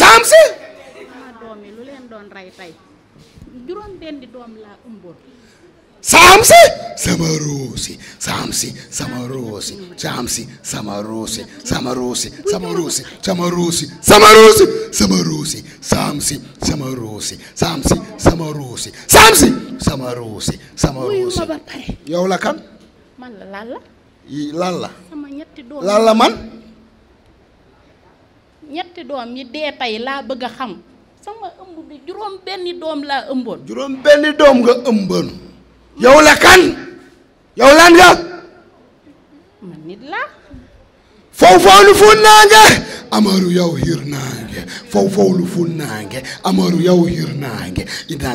saamsi sama doom yi lu leen doon rey tey juróom benni doom laa ëmboon. saamsi sama ruusi saamsi sama ruusi saamsi sama ruusi sama ruusi sama ruusi sama ruusi sama ruusi sama ruusi saamsi sama ruusi saamsi sama ruusi saamsi sama ruusi sama ruusi. ba pare. yow la kan. man la Lalla. Lalla. sama ñetti doom Lalla man. ñetti doom yi dee tey laa bëgg a xam sama ëmb bi juróom benni doom laa ëmboon. juróom benni doom nga ëmboon. yow la kan. yow lan nga. man nit laa. fowlu funnaange amaru yow hirnaange fowlu funnaange amaru yow hirnaange inna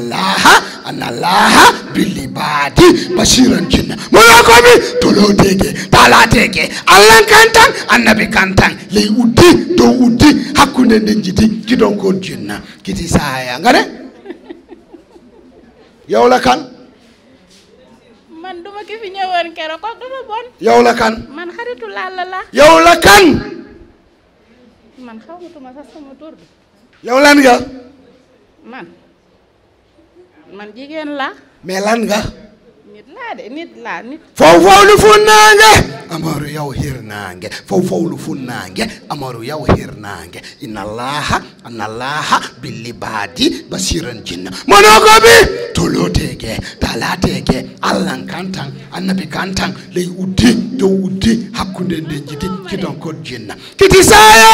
allaha billi baadi bashiran jinna mono ko mi toloteke talateke allah kantan annabi kantan ley uddi dow uddi hakkunde nden jiti kidon kon jinna kiti saya ngane yow la kan. man duma ki fi ñëwoon keroog kooku dafa bon. yow la kan. man xaritu Lalla la. yow la kan. man xamatuma sax sama tur bi. yow lan nga. man jigéen la. mais lan nga. nit laa de nit laa nit. fowlu funnaange amaru yow hirnaange fowlu funnaange amaru yow hirnaange inna allaha billi baadi basiran jinna mono ko bi toloteke talateke allah kantan annabi kantan ley uddi dow uddi hakkunde nden jiti kidon kod jinna kiti saya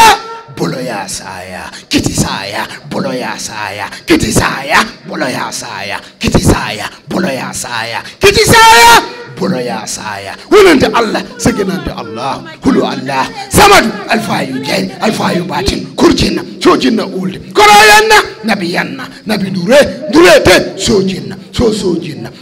boloya saya kiti saya boloya saya kiti saya boloya saya kiti saya boloya saya kiti saya boloya saya wonande allah saginande allah hulu allah samadu alfayu jeeri alfayu batin kurjinna sojinna ulde koroyanna nabi yanna nabi durete sojinna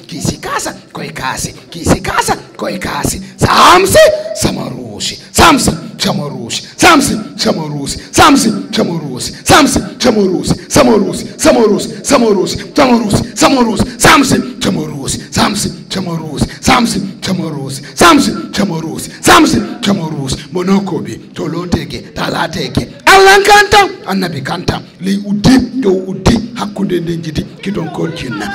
kisi kasa koye kaasi kisi kasa koye kaasi samsi samarusi samsi samarusi samsi samarusi samsi samarusi samsi samarusi samarusi samarusi samarusi samarusi samarusi samsi samarusi samsi samarusi samsi samarusi samsi samarusi samsi samarusi monokobi toloteke talateke allah kantam annabi kantam ley uddi dow uddi hakkunde nden jidi kidon kon jinna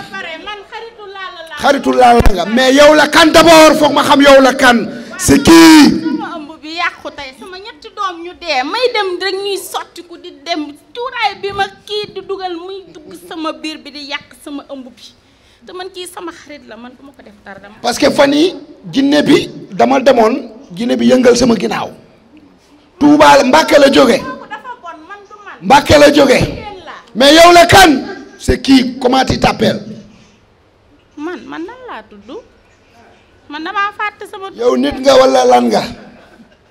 xaritu Lalla nga mais yow la kan d'abord foog ma xam yow la kan c'est qui. sama ëmb bi yàqu tey sama ñetti doom ñu dee may dem rek ñuy sotti ku di dem cuuraay bi ma kii di dugal muy dugg sama biir bi di yàq sama ëmb bi te man kii sama xarit la man du ma ko def dara dama. parce que fan yi jinne bi dama demoon jinne bi yëngal sama ginnaaw. Touba Mbàkke la jóge. dafa bon man du man. Mbàkke la jóge. mais yow la kan. c'est qui comment tu t'appelles. man nan laa tudd man damaa fàtte sama. yow nit nga wala lan nga.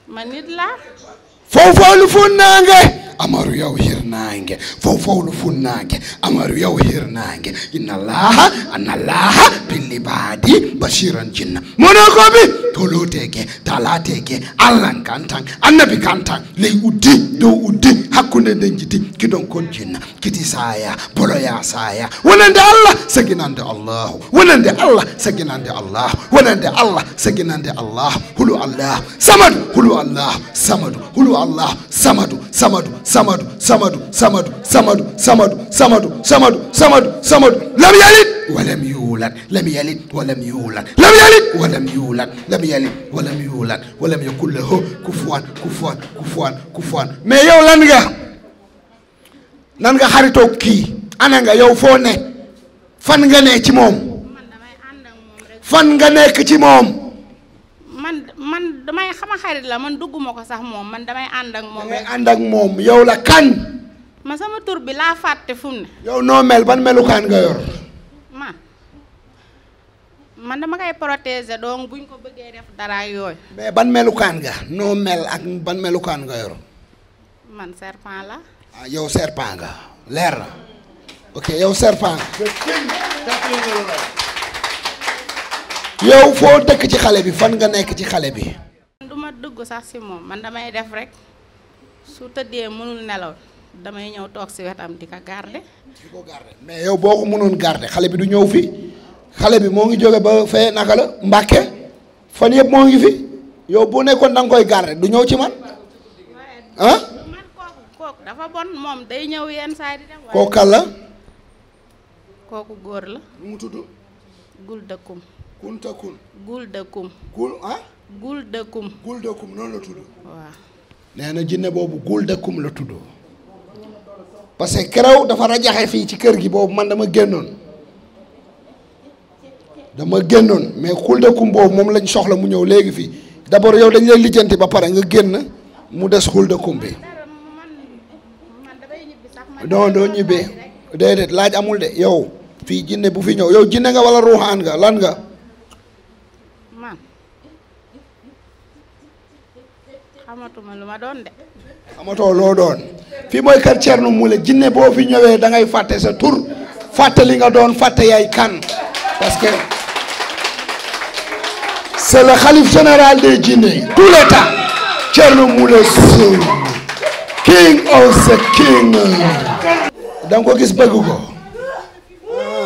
man nit laa. fowlu funnaange amaru yow hirnaange fowlu funnaange amaru yow hirnaange inna allaha billi baadi bashiran jinna mono ko bi toloteke talateke allah kantan annabi kantan ley uddi dow uddi hakkunde nden jiti kidon kon jinna kiti saya boloya saya wonande allah saginande allah wonande allah saginande allah wonande allah saginande allah hulu allah samadu hulu allah samadu hulu allah samadu samadu samadu samadu samadu samadu samadu samadu samadu samadu samadu lam yalid walam yulad lam yalid walam yulad lam yalid walam yulad lam yalid walam yulad walam yakul lahu kufuwan mais yow lan nga xaritoo kii ana nga yow foo ne fan nga ne ci moom fan nga nekk ci moom. man damay xama xarit la man dugguma ko sax moom man damay ànd ak moom. damay ànd ak moom yow la kan. ma sama tur bi laa fàtte fu mu ne. yow noo mel ban melukaan nga yor. man dama koy protéger donc buñ ko bëggee def dara yooyu. mais ban melukaan nga noo mel ak ban melukaan nga yor. man serpent la. ah yow serpent nga leer na ok yow serpent nga. yow foo dëkk ci xale bi fan nga nekk ci xale bi. du ma dugg sax si moom man damay def rek su tëddee mënul nelaw damay ñëw toog si wetam di ko garder. mais yow boo ko mënoon garder xale bi du ñëw fi xale bi moo ngi jóge ba fee naka la Mbàkke fan yëpp moo ngi fi yow bu nekkoon da nga koy garder du ñëw ci man ah. man kooku dafa bon moom day ñëw yenn saa di dem. kooku kan la. kooku góor la. nu mu tudd. gul dëkkum. kunta kun. gul dëkkum. gul ah. gul dëkkum. gul dëkkum noonu la tudd. waaw. nee na jinne boobu gul dëkkum la tudd. parce que keroog dafa rajaxe fii ci kër gi boobu man dama génnoon mais gul dëkkum boobu moom lañ soxla mu ñëw léegi fii d'abord yow dañ lay lijjanti ba pare nga génn mu des gul dëkkum bi. non doo ñibbee déedéet laaj amul de yow fii jinne bu fi ñëw yow jinne nga wala ruuxaan nga lan nga. man xamatuma lu ma doon de. xamatoo loo doon fii mooy kër Thierno Moule jinne boo fi ñëwee da ngay fàtte sa tur fàtte li nga doon fàtte yaay kan parce que c'est le khalife général des jinne tous les temps Thierno Moule Sow king of the king da nga ko gis bëgg ko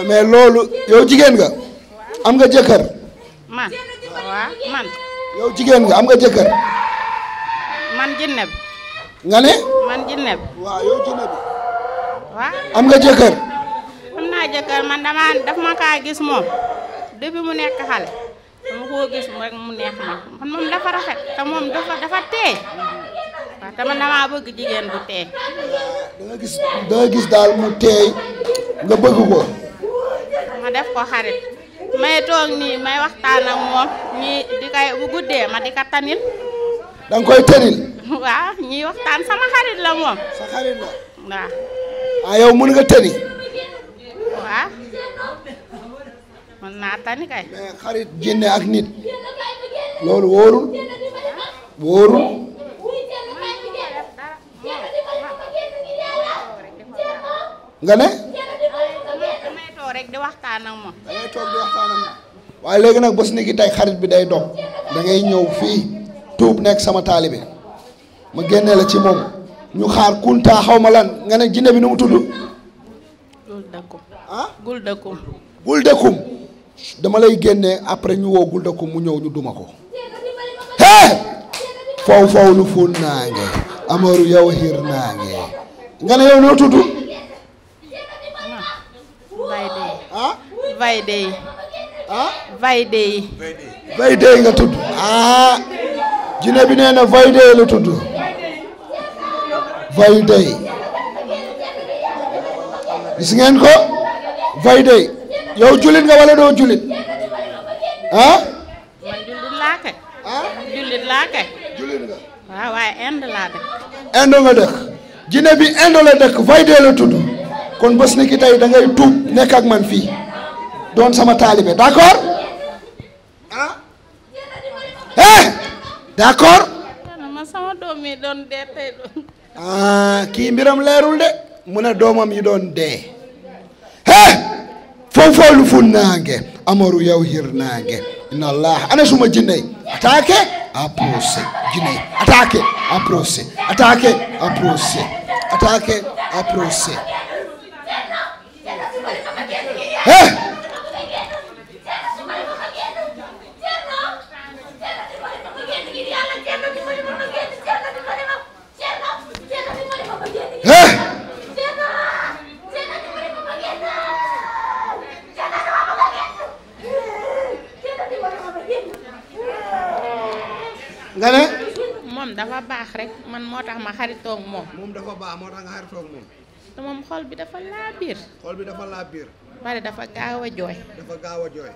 mais loolu yow jigéen nga am nga jëkkër. man waaw man. yow jigéen nga am nga jëkkër. man jinne bi. nga ne. man jinne bi. waaw yow jinne bi. waaw. am nga jëkkër. am naa jëkkër man daf ma kaa gis moom depuis mu nekk xale dama koo gis rek mu neex ma man moom dafa rafet te moom dafa teey waaw te man damaa bëgg jigéen bu teey. da nga gis daal mu teey nga bëgg ko. ma def ko xarit may toog nii may waxtaan ak moom ñii di koy bu guddee ma di ko tanil. da nga koy tanil. waaw ñuy waxtaan sama xarit la moom. sa xarit la. waaw. ah yow mën nga tani. waaw mën naa tani kay. mais xarit jinne ak nit loolu wóorul. nga ne. damay toog rek di waxtaan ak moom. dangay toog di waxtaan ak moom. waaye léegi nag bés ni ki tey xarit bi day dog da ngay ñëw fii tuub nekk sama taalibe ma génne la ci moom ñu xaar kunta xaw ma lan nga ne jinne bi nu mu tudd. gul dëkkum. ah gul dëkkum. gul dëkkum dama lay génne après ñu woo gul dëkkum mu ñëw ñu duma ko. hee faw lu ful naange amaru yow xiir naange nga ne yow noo tudd. Vayde nga tudd jinne bi nee na Vayde la tudd Vayde gis ngeen ko Vayde yow julit nga wala doo julit man jullit laa kay. jullit laa kay. julit nga waaw waaye Inde laa dëkk. Inde nga dëkk jinne bi Inde la dëkk Vayde la tudd kon bés ni ki tey da ngay tuub nekk ak man fii doon sama taalibe d'accord d'accord. ma sama doom yi doon dee tey doon. kii mbiram leerul de mu ne doomam yi doon dee. foofu lu fu naange amaru yow hir naange inna allah ana suma jinne attaqué approché jinne attaqué approché attaqué approché attaqué approché. nga ne. moom dafa baax rek man moo tax ma xaritoog moom. moom dafa baax moo tax nga xaritoog moom. te moom xol bi dafa laa biir. xol bi dafa laa biir. pare dafa gaaw a jooy. dafa gaaw a jooy.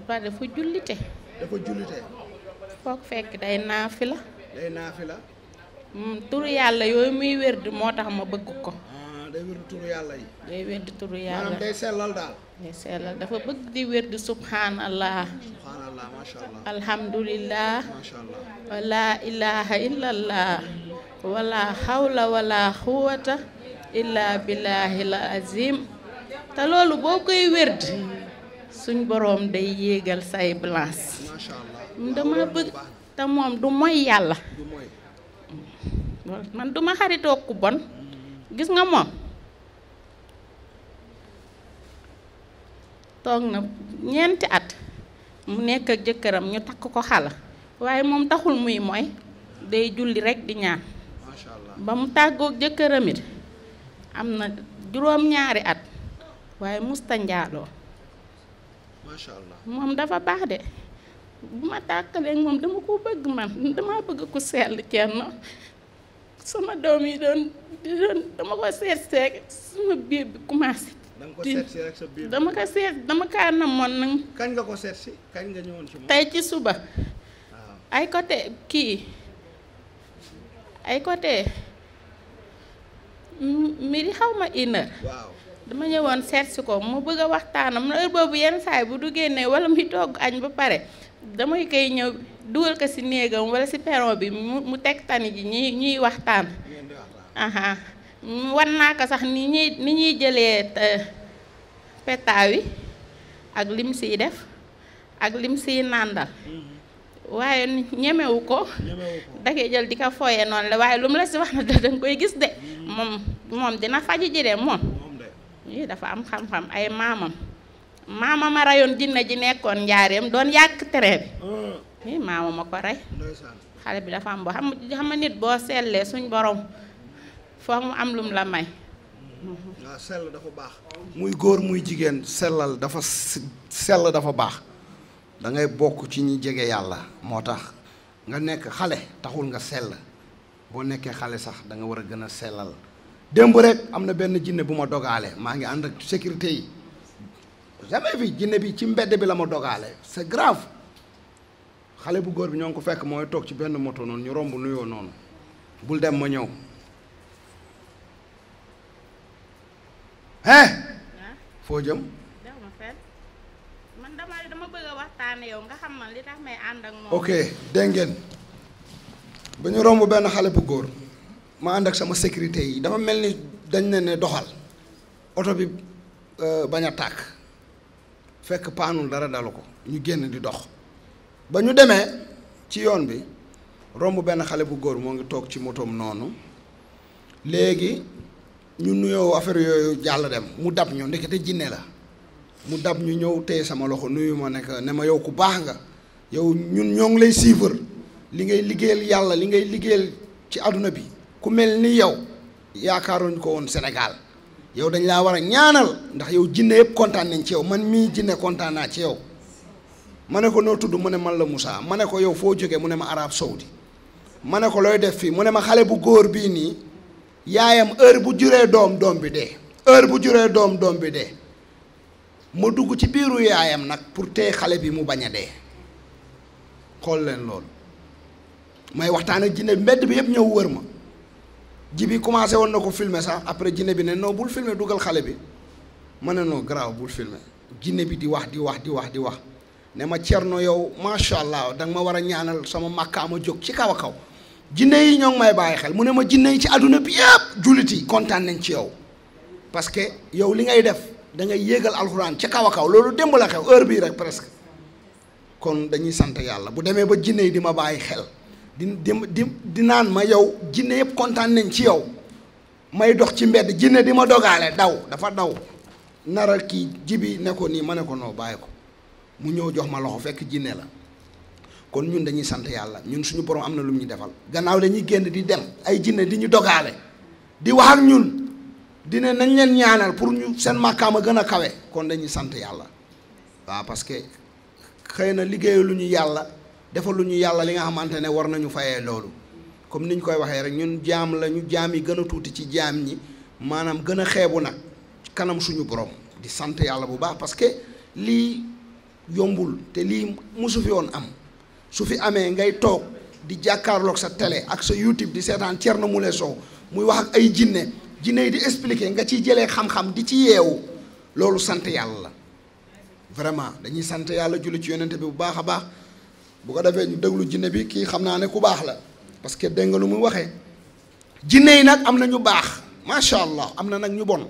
pare dafa jullite. dafa jullite. foog fekk day naafila. day naafila. turu yàlla yooyu muy wérd moo tax ma bëgg ko. day wérd turu yàlla yi. day wérd turu yàlla maanaam day sellal daal. day sellal dafa bëgg di wérd subhanallah. subhanallah macha allah. alhamdulillah. macha allah. wala ilaha illallah. wala hawla wala quwwata illa billahil azim. te loolu boo koy wérd suñ boroom day yéegal say balance. macha allah. dama bëgg te moom du moy yàlla. du moy. man duma xaritoo ku bon. gis nga moom toog na 4 at mu nekk ak jëkkëram ñu takk ko xala waaye moom taxul muy mooy day julli rek di ñaan. macha allah ba mu tàggoog jëkkëram it am na juróom-ñaari at waaye musta njaaloo. macha allah moom dafa baax de bu ma tàkkalee moom dama ko bëgg man dama bëgg ku sell Thierno sama doom yi doon dama ko seet seek sama biir bi commencé. da nga ko seet si rek sa biir dama ko seet dama kaa namoon nag. kañ nga ko seet si kañ nga ñëwoon ci moom. tey ci suba. waaw ay côté midi xaw ma une heure. waaw dama ñëwoon seet si ko mu bëgg a waxtaanam na heure boobu yenn saay bu du génnee wala muy togg añ ba pare damay koy ñëw dugal ko si néegam wala si perron bi mu teg tani ji ñuy waxtaan. wan naa ko sax ni ñuy jëlee petaaw yi ak lim siy def ak lim siy nàndal waaye ñemewu ko dangay jël di ko fooyee noonu la waaye lu mu la si wax na danga koy gis de moom dina faju ji de moom yii dafa am xam-xam ay maamam a rayoon jinne ji nekkoon njaareem doon yàq tere bi maamam a ko rey xale bi dafa am boo xam nit boo sellee suñ borom foog mu am lum la may. waaw sell dafa baax. muy góor muy jigéen sellal dafa sell dafa baax da ngay bokk ci ñi jege yàlla moo tax nga nekk xale taxul nga sell boo nekkee xale sax da nga war a gën a sellal démb rek am na benn jinne bu ma dogaale maa ngi ànd ak sécurité yi jamais vu jinne bi ci mbedd bi la ma dogaale c'est grave xale bu góor bi ñoo ngi ko fekk mooy toog ci benn moto noonu ñu romb nuyoo noonu bul dem ma ñëw. foo jëm. man dama bëgg a waxtaane yow nga xam man li tax may ànd ak moom. ok dégg ngeen ba ñu romb benn xale bu góor ma ànd ak sama sécurité yi dafa mel ni dañ ne doxal oto bi bañ a tàkk fekk paanul dara dalu ko ñu génn di dox ba ñu demee ci yoon bi romb benn xale bu góor moo ngi toog ci motoom noonu léegi. ñu nuyoo affaire yooyu jàll dem mu dab ñu ndekete jinne la mu dab ñu ñëw téye sama loxo nuyu ma nekk ne ma yow ku baax nga yow ñun ñoo ngi lay suivre li ngay liggéeyal yàlla li ngay liggéeyal ci àdduna bi ku mel ni yow yaakaaruñ ko woon Sénégal yow dañ laa war a ñaanal ndax yow jinne yëpp kontaan nañ ci yow man mii jinne kontaan naa ci yow ma ne ko noo tudd mu ne man la Moussa ma ne ko yow foo jógee mu ne ma Arab Saoudi ma ne ko looy def fii mu ne ma xale bu góor bii nii yaayam heure bu juree doom bi dee heure bu juree doom bi dee ma dugg ci biiru yaayam nag pour téye xale bi mu bañ a dee xool leen loolu may waxtaan ak jinne mbedd bi yëpp ñëw wër ma ji bi commencé woon na ko filmer sax après jinne bi ne non bul filmer dugal xale bi ma ne non garaaw bul filmer jinne bi di wax ne ma Thierno yow macha allah danga ma war a ñaanal sama màkkaama jóg ci kaw a kaw jinne yi ñoo ngi may bàyyi xel mu ne ma jinne yi ci àdduna bi yëpp jullit yi kontaan nañ ci yow parce que yow li ngay def da ngay yéegal alxuraan ca kaw a kaw loolu démb la xew heure bii rek presque kon dañuy sant yàlla bu demee ba jinne yi di ma bàyyi xel di naan ma yow jinne yëpp kontaan nañ ci yow may dox ci mbedd jinne di ma dogaale dafa daw nara kii jibi ne ko nii ma ne ko noo bàyyi ko mu ñëw jox ma loxo fekk jinne la kon ñun dañuy sant yàlla ñun suñu borom am na lu mu ñu defal gannaaw dañuy génn di dem ay jinne di ñu dogaale di wax ak ñun di ne nañ leen ñaanal pour ñu seen màkkaama gën a kawe kon dañuy sant yàlla waaw parce que xëy na liggéeyu lu ñu yàlla defal lu ñu yàlla li nga xamante ne war nañu fayee loolu comme niñ koy waxee rek ñun jaam la ñu jaam yi gën a tuuti ci jaam ñi maanaam gën a xeebu nag kanam suñu borom di sant yàlla bu baax parce que lii yombul te lii musu fi woon am su fi amee ngay toog di jàkkaarloog sa télé ak sa YouTube di seetaan Thierno Moule Sow muy wax ak ay jinne yi di expliquer nga ciy jëlee xam-xam di ci yeewu loolu sant yàlla la vraiment dañuy sant yàlla julli ci yonente bi bu baax a baax bu ko defee ñu déglu jinne bi kii xam naa ne ku baax la parce que dégg nga lu muy waxee jinne yi nag am na ñu baax macha allah am na nag ñu bon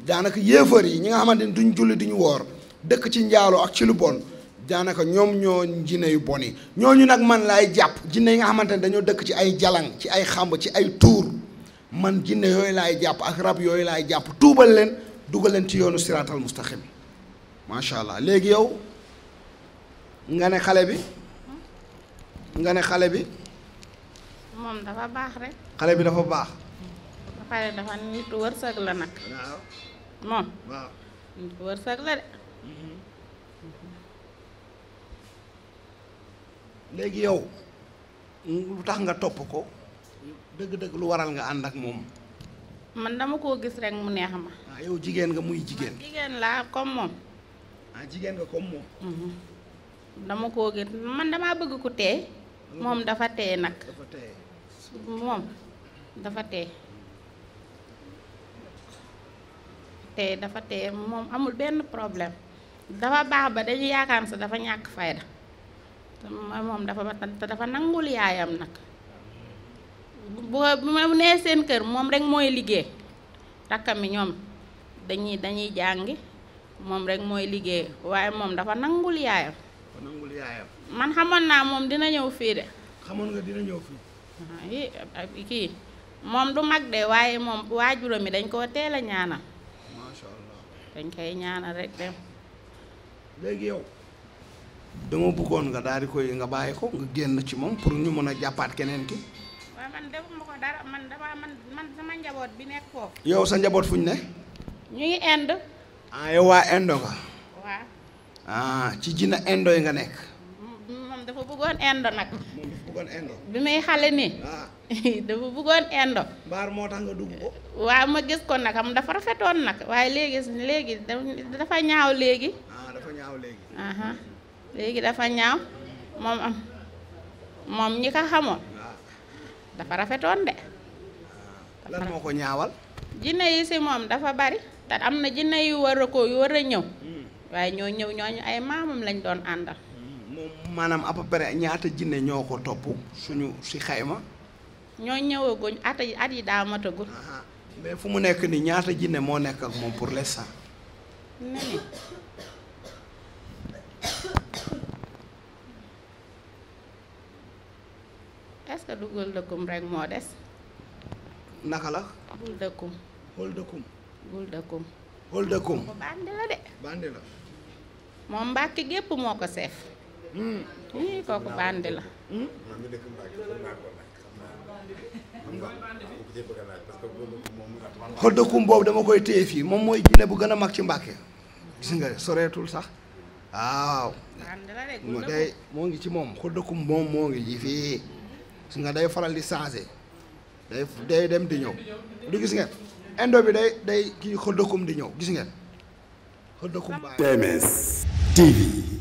daanaka yéefar yi ñi nga xamante ni duñ julli di ñu woor dëkk ci njaaloo ak ci lu bon daanaka ñoom ñoo jinne yu bon yi ñooñu nag man laay jàpp jinne yi nga xamante ne dañoo dëkk ci ay jalang ci ay xamb ci ay tuur man jinne yooyu laay jàpp ak rab yooyu laay jàpp tuubal leen dugal leen ci yoonu siraatal mustaqim macha allah léegi yow nga ne xale bi moom dafa baax rek. xale bi dafa baax ba pare dafa nitu wërsëg la nag waaw moom waaw nitu wërsëg la de léegi yow lu tax nga topp ko dëgg-dëgg lu waral nga ànd ak moom man dama koo gis rek mu neex ma ah yow jigéen nga muy jigéen jigéen laa comme moom ah jigéen nga comme moom dama koo gis man damaa bëgg ku teey moom dafa teey nag dafa teye moom dafa teey dafa teey moom amul benn problème dafa baax ba dañu yaakaar sa dafa ñàkk fayda moom dafa nangul yaayam nag bu ma nee seen kër moom rek mooy liggéey rakkam yi ñoom dañuy jàngi moom rek mooy liggéey waaye moom dafa nangul yaayam ko nangul yaayam man xamoon naa moom dina ñëw fii de xamoon nga dina ñëw fii kii moom du mag de waaye moom waajuram mi dañ koo teel a ñaanal masha Allah dañ koy ñaanal rek dem léegi yow dama bëggoon nga daal di koy nga bàyyi ko nga génn ci moom pour ñu mën a jàppaat keneen ki waaye man defuma ko dara man sama njaboot bi nekk foofu yow sa njaboot fu ñu ne ñu ngi Inde ah yow waa Indo nga waaw ah ci jina Indo yi nga nekk moom dafa bëggoon Inde nag moom dafa bëggoon Indo bi muy xale nii ah dafa bëggoon Inde mbaar moo tax nga dugg ko waaw ma gis ko nag am dafa rafetoon nag waaye léegi dafa ñaaw léegi ah dafa ñaaw léegi aha léegi dafa ñaaw moom ñi ko xamoon dafa rafetoon de lan moo ko ñaawal jinne yi si moom dafa bari te am na jinne yu war a ñëw waaye ñooñu ay maamam lañ doon àndal moom maanaam à peu près ñaata jinne ñoo ko topp suñu si xayma ñoo ñëwaguñ at yi daa matagul mais fu mu nekk ni ñaata jinne moo nekk ak moom pour l'instant ne ni est-ce que du gul dëkkum rek moo des naka la gul dëkkum xool dëkkum gul dëkkum xool dëkkum ko bandi la de bandi la moom Mbàkke gépp moo ko seef kooku bandi la xool dëkkum boobu dama koy téye fii moom mooy jinne bu gën a mag ci Mbàkke gis nga soreetul sax waaw bandi la de gul day dëkkum moo ngi ci moom xool dëkkum moom moo ngi ji fii gis nga day faral di changé day dem di ñëw du gis ngeen indo bi day kii xool dëkkum di ñëw gis ngeen xool dëkkum baa TMS TV